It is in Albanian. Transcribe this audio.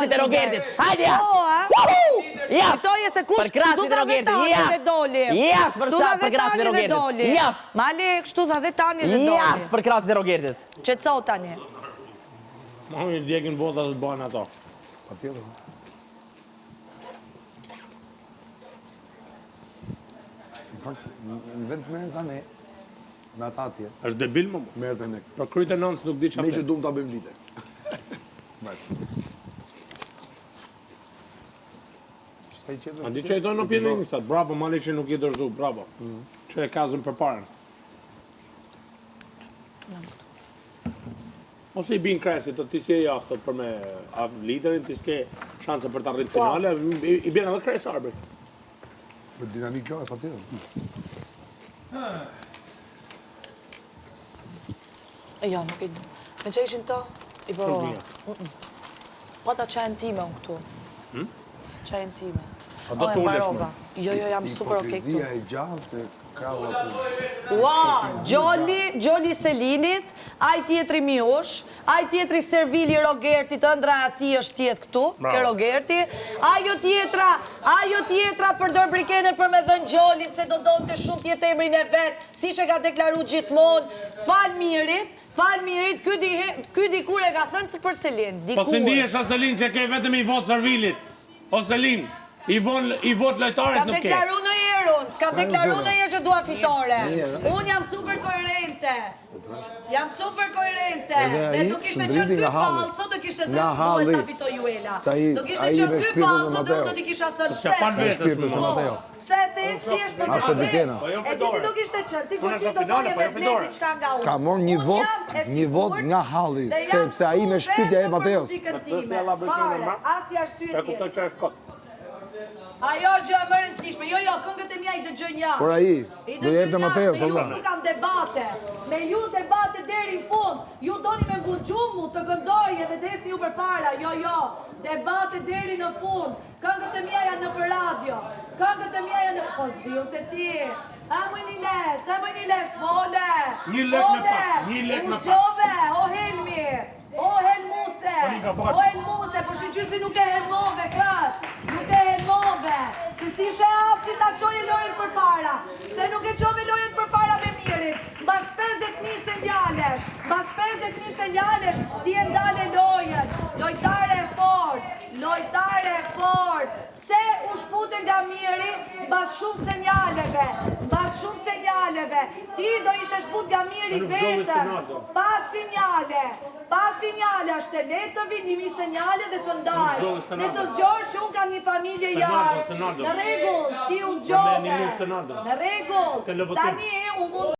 krasit e Rogertit. Hajde ja! Ja! Fitoje se kush Për krasit e Rogertit. Ja! dhe doli. Ja! Për krasit e Rogertit. Ja! Mali, kështu dha dhe tani dhe doli. Ja! Për krasit e Rogertit. Qetëso tani. Ma një djekin vota të bëjnë ato. Pa tjetër. Në fakt, në vend të merën ka ne, me ata atje. Është debil më mu. Merët me ne. Për kryt e nënës nuk di qa Ne që flet. dumë ta bëjmë lite. A di që i tonë në pjenin, thëtë, bravo, mali që nuk i dërzu, bravo. Që e kazën për parën. Ose i bin kresit, të ti si e jahtët për me liderin, ti s'ke shanse për të arritë finale, i bjen edhe kres arbit. Për dinamik kjo e pa tjetër. Jo, nuk i du. Me që ishin të, i bërora. Po ta qajnë time unë këtu. Qajnë time. A do të ulesh më? Jo, jam super okej këtu. Hipokrizia e gjallë të krau aty. Ua, Gjoli Selinit, aj tjetri Miush, aj tjetri Servili Rogertit, ëndra ati është tjetë këtu, ke Rogerti, ajo tjetra përdor brikenën për me dhënë Gjolin, se do donë të shumë tjetë emrin e vetë, si që ka deklaru gjithmonë, Falmirit, ky dikur e ka thënë për Selin, dikur. Po si ndihesh a Selin që ke vetëm i votë Servilit? O Selin, i votë lojtarit nuk ke. S'kam deklaru në herë që dua fitore. Unë jam super koherente. Dhe do kishte qënë ky falë, sot do kishte thënë duhet ta fitoj Juela. Do kishte qënë ky falë, sot do t'i kisha thënë se. Pse the, thjesht për Ashtë të bikena. E ti si do kishte qënë, si kur ti do doje me bleti qka nga unë. Ka morë një vot nga halli, sepse a i me shpytja e Mateos. Asi arsye E kuptoj që është kot. Ajo është gjë e më rëndësishme. Jo, këngët e mia i dëgjoj jashtë. Por ai, do jep të Mateos, me ju olla. nuk kam debate. Me ju debate deri në fund. Ju doni me mbuxhumu të këndoj edhe desni ju përpara. Jo. Debate deri në fund. Këngët e mia janë nëpër radio. Këngët e mia janë po zviu te ti. A më një les, fole. Një lek me pak. O Helmi. O Helmuse, po shqyqyrë si nuk e helmove këtë. Nuk e helmove. Se si shë afti ta qoje lojën për para. Se nuk e qove lojën për para me mirin. Bas 50.000 senjalesh, ti e ndale lojën. Lojtare e fort. Se u shpute nga miri, bas shumë senjaleve. Ti do ishe shput nga miri vetëm. Pa sinjale, është e letë të vinë 1.000 senjale dhe të ndajsh. Dhe të zgjosh që unë kam një familje jashtë. Në regull, ti u zgjove. Në regull, tani u mund...